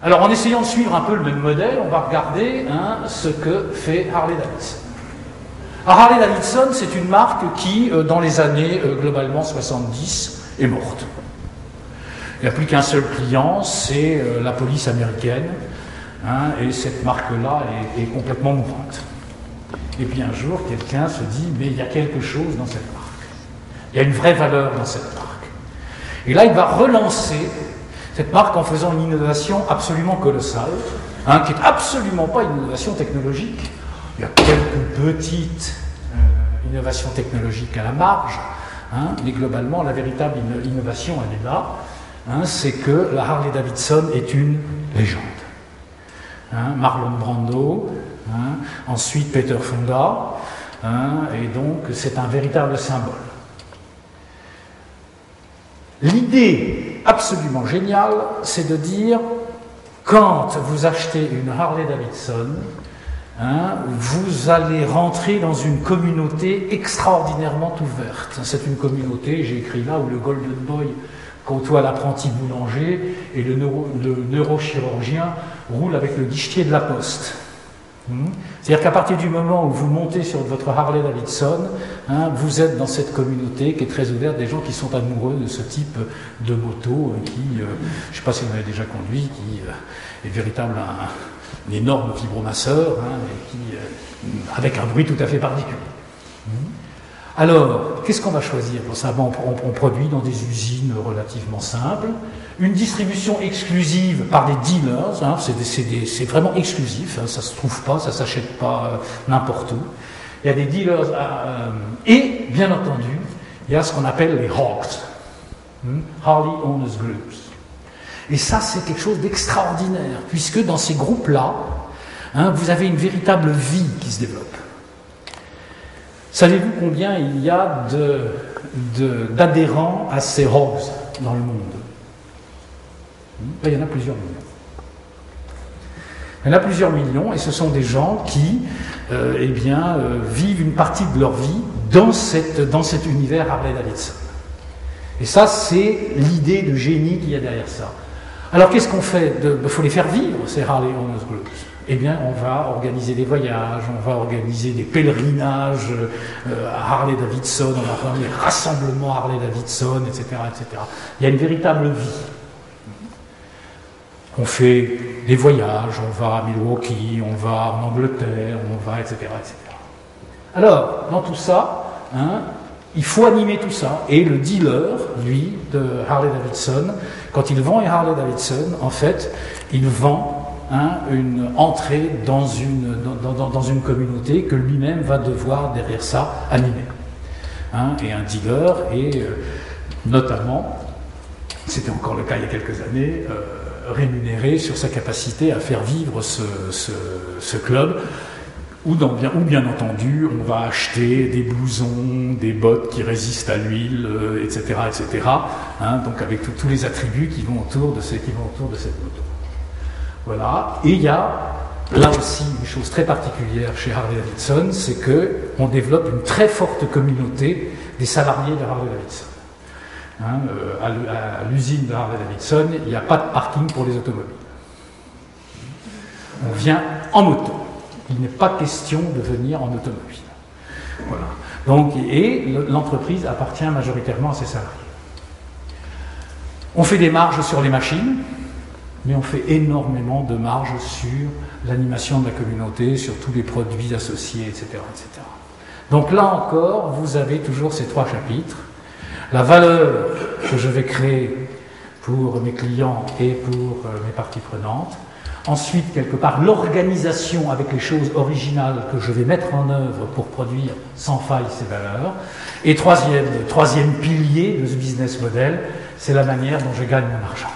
Alors, en essayant de suivre un peu le même modèle, on va regarder ce que fait Harley-Davidson. Alors, Harley-Davidson, c'est une marque qui, dans les années globalement 70, est morte. Il n'y a plus qu'un seul client, c'est la police américaine, et cette marque-là est complètement mourante. Et puis un jour, quelqu'un se dit, mais il y a quelque chose dans cette marque. Il y a une vraie valeur dans cette marque. Et là, il va relancer cette marque en faisant une innovation absolument colossale, qui n'est absolument pas une innovation technologique. Il y a quelques petites innovations technologiques à la marge, mais globalement, la véritable innovation, elle est là. C'est que la Harley-Davidson est une légende. Marlon Brando, ensuite Peter Fonda, et donc c'est un véritable symbole. L'idée absolument géniale, c'est de dire, quand vous achetez une Harley-Davidson, vous allez rentrer dans une communauté extraordinairement ouverte. C'est une communauté, j'ai écrit là, où le Golden Boy côtoie l'apprenti boulanger et le neurochirurgien roule avec le guichetier de la poste. C'est-à-dire qu'à partir du moment où vous montez sur votre Harley-Davidson, vous êtes dans cette communauté qui est très ouverte, des gens qui sont amoureux de ce type de moto, qui, je ne sais pas si vous avez déjà conduit, qui est véritable un énorme vibromasseur, et qui, avec un bruit tout à fait particulier. Alors, qu'est-ce qu'on va choisir pour ça? On produit dans des usines relativement simples, une distribution exclusive par des dealers, c'est vraiment exclusif, ça ne se trouve pas, ça ne s'achète pas n'importe où. Il y a des dealers, et bien entendu, il y a ce qu'on appelle les Hawks, Harley Owners Groups. Et ça, c'est quelque chose d'extraordinaire, puisque dans ces groupes-là, vous avez une véritable vie qui se développe. Savez-vous combien il y a d'adhérents à ces Hawks dans le monde? Il y en a plusieurs millions. Il y en a plusieurs millions, et ce sont des gens qui vivent une partie de leur vie dans cet univers Harley-Davidson. Et ça, c'est l'idée de génie qu'il y a derrière ça. Alors, qu'est-ce qu'on fait? Il faut les faire vivre, ces Harley Owners Groups. Eh bien, on va organiser des voyages, on va organiser des pèlerinages à Harley-Davidson, on va faire des rassemblements Harley-Davidson, etc., etc. Il y a une véritable vie. On fait des voyages, on va à Milwaukee, on va en Angleterre, on va, etc., etc. Alors, dans tout ça, il faut animer tout ça. Et le dealer, lui, de Harley-Davidson, quand il vend une Harley-Davidson, en fait, il vend une entrée dans une communauté que lui-même va devoir, derrière ça, animer. Et un dealer est, notamment, c'était encore le cas il y a quelques années, rémunéré sur sa capacité à faire vivre ce club, où bien entendu, on va acheter des blousons, des bottes qui résistent à l'huile, etc., etc. Donc avec tous les attributs qui vont autour de cette moto. Voilà. Et il y a là aussi une chose très particulière chez Harley-Davidson, c'est qu'on développe une très forte communauté des salariés de Harley-Davidson. À l'usine de Harley-Davidson, il n'y a pas de parking pour les automobiles. On vient en moto. Il n'est pas question de venir en automobile. Voilà. Donc, et l'entreprise appartient majoritairement à ses salariés. On fait des marges sur les machines, mais on fait énormément de marges sur l'animation de la communauté, sur tous les produits associés, etc., etc. Donc là encore, vous avez toujours ces trois chapitres. La valeur que je vais créer pour mes clients et pour mes parties prenantes. Ensuite, quelque part, l'organisation avec les choses originales que je vais mettre en œuvre pour produire sans faille ces valeurs. Et troisième pilier de ce business model, c'est la manière dont je gagne mon argent.